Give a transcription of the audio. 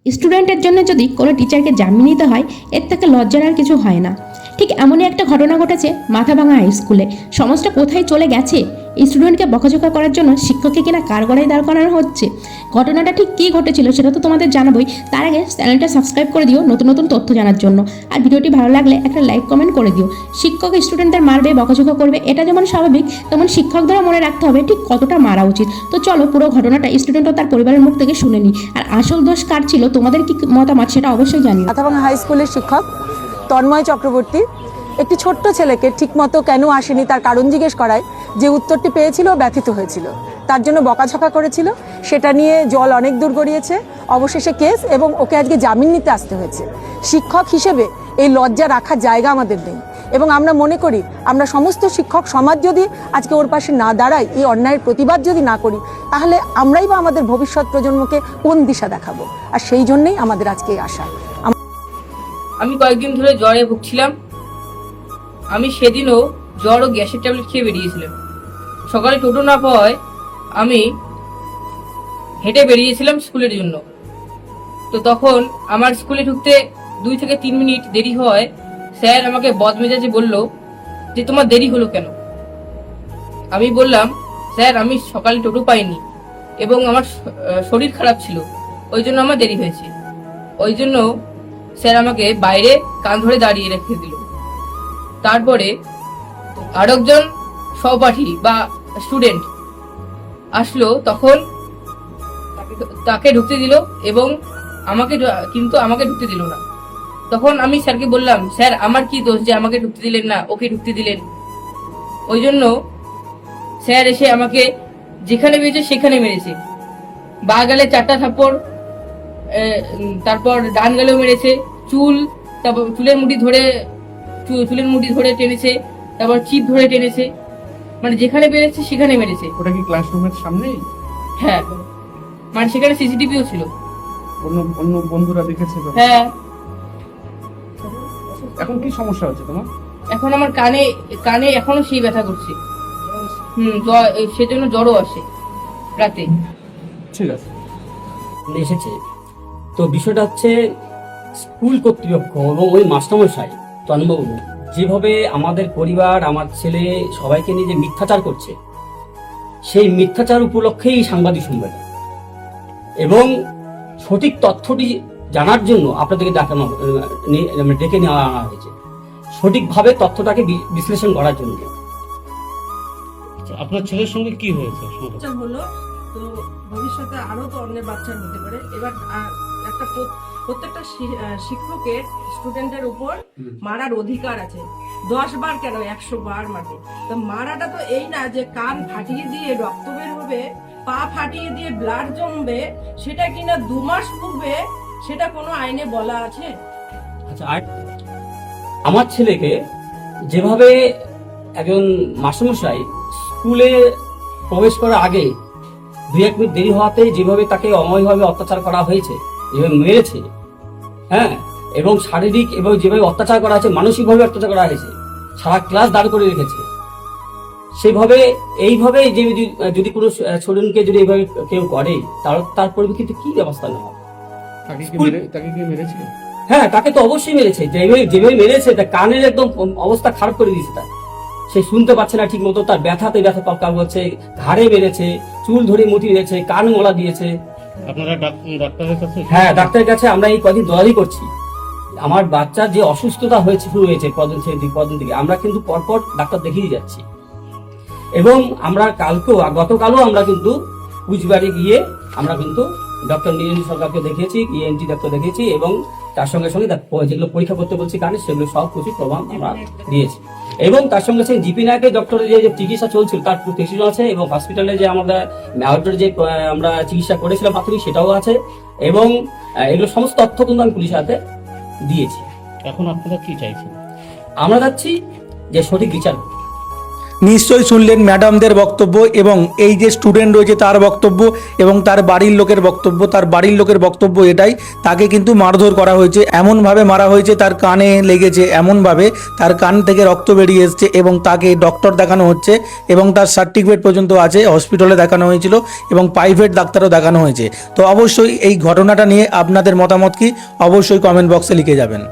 স্টুডেন্টের জন্য যদি কোনো টিচারকে জামিন নিতে হয়, এর থেকে লজ্জার আর কিছু হয় না। ঠিক এমনই একটা ঘটনা ঘটেছে মাথাভাঙা হাই স্কুলে। সমাজটা কোথায় চলে গেছে! স্টুডেন্টকে বকাঝকা করার জন্য শিক্ষককে কিনা কাঠগড়ায় দাঁড় করানো হচ্ছে। ঘটনাটা ঠিক কী ঘটেছিল সেটা তো তোমাদের জানাবোই। তার আগে চ্যানেলটা সাবস্ক্রাইব করে দিও নতুন নতুন তথ্য জানার জন্য। আর ভিডিওটি ভালো লাগলে একটা লাইক কমেন্ট করে দিও। শিক্ষক স্টুডেন্টদের মারবে, বকাঝকা করবে, এটা যেমন স্বাভাবিক, তেমন শিক্ষকদেরও মনে রাখতে হবে ঠিক কতটা মারা উচিত। তো চলো পুরো ঘটনাটা স্টুডেন্ট ও তার পরিবারের মুখ থেকে শুনে নিই। আর আসল দোষ কার ছিল, তোমাদের কি মতামত সেটা অবশ্যই জানিও। মাথাভাঙা হাই স্কুলের শিক্ষক তন্ময় চক্রবর্তী একটি ছোট্ট ছেলেকে ঠিকমতো কেন আসেনি তার কারণ জিজ্ঞেস করায় যে উত্তরটি পেয়েছিল ব্যথিত হয়েছিল, তার জন্য বকাঝকা করেছিল। সেটা নিয়ে জল অনেক দূর গড়িয়েছে, অবশেষে কেস, এবং ওকে আজকে জামিন নিতে আসতে হয়েছে। শিক্ষক হিসেবে এই লজ্জা রাখার জায়গা আমাদের নেই, এবং আমরা মনে করি আমরা সমস্ত শিক্ষক সমাজ যদি আজকে ওর পাশে না দাঁড়াই, এই অন্যায়ের প্রতিবাদ যদি না করি, তাহলে আমরাই বা আমাদের ভবিষ্যৎ প্রজন্মকে কোন দিশা দেখাবো। আর সেই জন্যই আমাদের আজকে এই আশা। আমি কয়েকদিন ধরে জ্বরে ভুগছিলাম। আমি সেদিনও জ্বর ও গ্যাসের ট্যাবলেট খেয়ে বেরিয়েছিলাম। সকালে টোটো না পাওয়ায় আমি হেঁটে বেরিয়েছিলাম স্কুলের জন্য। তো তখন আমার স্কুলে ঢুকতে 2 থেকে 3 মিনিট দেরি হওয়ায় স্যার আমাকে বদমেজাজে বলল যে তোমার দেরি হলো কেন। আমি বললাম, স্যার আমি সকালে টোটো পাইনি এবং আমার শরীর খারাপ ছিল, ওই জন্য আমার দেরি হয়েছে। ওই জন্য স্যার আমাকে বাইরে কান ধরে দাঁড়িয়ে রেখে দিল। তারপরে আরেকজন সহপাঠী বা স্টুডেন্ট আসলো, তখন তাকে ঢুকতে দিল এবং আমাকে ঢুকতে দিল না। তখন আমি স্যারকে বললাম, স্যার আমার কি দোষ যে আমাকে ঢুকতে দিলেন না, ওকে ঢুকতে দিলেন। ওই জন্য স্যার এসে আমাকে যেখানে মেরেছে সেখানে মেরেছে। বা গালে 4টা থাপ্পড়, তারপর ডান গালেও মেরেছে, তারপর চুলের মুঠি ধরে টেনেছে, তারপর চিপ ধরে টেনেছে, মানে যেখানে মেরেছে সেখানে মেরেছে। ওটা কি ক্লাসরুমের সামনেই? হ্যাঁ, মানে সেখানে সিসিটিভিও ছিল। অন্য বন্ধুরা দেখেছে? হ্যাঁ। এখন কি সমস্যা হচ্ছে তোমার? এখন আমার কানে এখনো সেই ব্যথা করছে। সেজন্য জ্বরও আসে রাতে। ঠিক আছে, এসেছে। তো বিষয়টা হচ্ছে স্কুল কর্তৃপক্ষ এবং ওই মাস্টারমশাই তন্ময়বাবু যেভাবে আমাদের পরিবার, আমার ছেলে সবাইকে নিয়ে যে মিথ্যাচার করছে, সেই মিথ্যাচার উপলক্ষেই সাংবাদিক সম্মেলন এবং সঠিক তথ্যটি জানার জন্য আপনাদেরকে ডেকে নেওয়া আনা হয়েছে, সঠিকভাবে তথ্যটাকে বিশ্লেষণ করার জন্য। আপনার ছেলের সঙ্গে কি হয়েছে? হলো তো ভবিষ্যতে আরো তো অনেক বাচ্চা হতে পারে। এবার একটা প্রত্যেকটা শিক্ষকের স্টুডেন্টের উপর মারার অধিকার আছে। 10 বার কেন 100 বার মারবে। তো মারাটা তো এই না যে কান ফাটিয়ে দিয়ে রক্ত বের হবে, পা ফাটিয়ে দিয়ে ব্লাড জমবে, সেটা কিনা 2 মাস পূর্বে সেটা কোনো আইনে বলা আছে? আচ্ছা, আমার ছেলেকে যেভাবে একজন মাস্টারমশাই স্কুলে প্রবেশ করার আগে 2-1 মিনিট দেরি হওয়াতে যেভাবে তাকে অময়ভাবে অত্যাচার করা হয়েছে, যেভাবে মেরেছে, হ্যাঁ, এবং শারীরিক এবং যেভাবে অত্যাচার করা হয়েছে, মানসিকভাবে অত্যাচার করা হয়েছে, সারা ক্লাস দাঁড় করে রেখেছে, সেভাবে এইভাবে যদি কোনো স্টুডেন্টকে যদি এইভাবে কেউ করে, তার পরিপ্রেক্ষিতে কি ব্যবস্থা নেওয়া হবে? তাকে কি মেরেছে? হ্যাঁ, তাকে তো অবশ্যই মেরেছে। যেভাবে মেরেছে, তার কানের একদম অবস্থা খারাপ করে দিয়েছে। তার সে শুনতে পাচ্ছে না ঠিক মতো, তার ব্যথা কাজ করছে, ঘাড়ে মেরেছে, চুল ধরে মুঠি দিয়েছে, কান মোলা দিয়েছে। আপনারা ডাক্তারের কাছে? হ্যাঁ, ডাক্তারের কাছে আমরা এই কদিন দৌড়াদৌড়ি করছি। আমার বাচ্চার যে অসুস্থতা শুরু হয়েছে কদিন থেকে, আমরা কিন্তু পরপর ডাক্তার দেখিয়ে যাচ্ছি। এবং আমরা গতকালও আমরা কিন্তু কুচবিহারে গিয়ে আমরা কিন্তু ডক্টর নীরেন্দ্র সরকারকে দেখিয়েছি, ENT ডাক্তার দেখিয়েছি, এবং তার সঙ্গে যেগুলো পরীক্ষা করতে বলছি কানে, সেগুলো সব কিছু প্রমাণ আমরা দিয়েছি। এবং তার সঙ্গে জিপি নায়কের ডক্টরের যে চিকিৎসা চলছিল তার প্রেসক্রিপশন আছে, এবং হসপিটালে যে আমরা যে আমরা চিকিৎসা করেছিলাম প্রাথমিক, সেটাও আছে, এবং এগুলো সমস্ত তথ্য কিন্তু আমি পুলিশের হাতে দিয়েছি। এখন আপনারা কি চাইছেন? আমরা চাচ্ছি যে সঠিক বিচার। নিশ্চয়ই শুনলেন ম্যাডামদের বক্তব্য এবং এই যে স্টুডেন্ট রয়েছে তার বক্তব্য এবং তার বাড়ির লোকের বক্তব্য। তার বাড়ির লোকের বক্তব্য এটাই, তাকে কিন্তু মারধর করা হয়েছে, এমনভাবে মারা হয়েছে, তার কানে লেগেছে, এমনভাবে তার কান থেকে রক্ত বেরিয়ে এসছে এবং তাকে ডক্টর দেখানো হচ্ছে এবং তার সার্টিফিকেট পর্যন্ত আছে, হসপিটালে দেখানো হয়েছিল এবং প্রাইভেট ডাক্তারও দেখানো হয়েছে। তো অবশ্যই এই ঘটনাটা নিয়ে আপনাদের মতামত কি অবশ্যই কমেন্ট বক্সে লিখে যাবেন।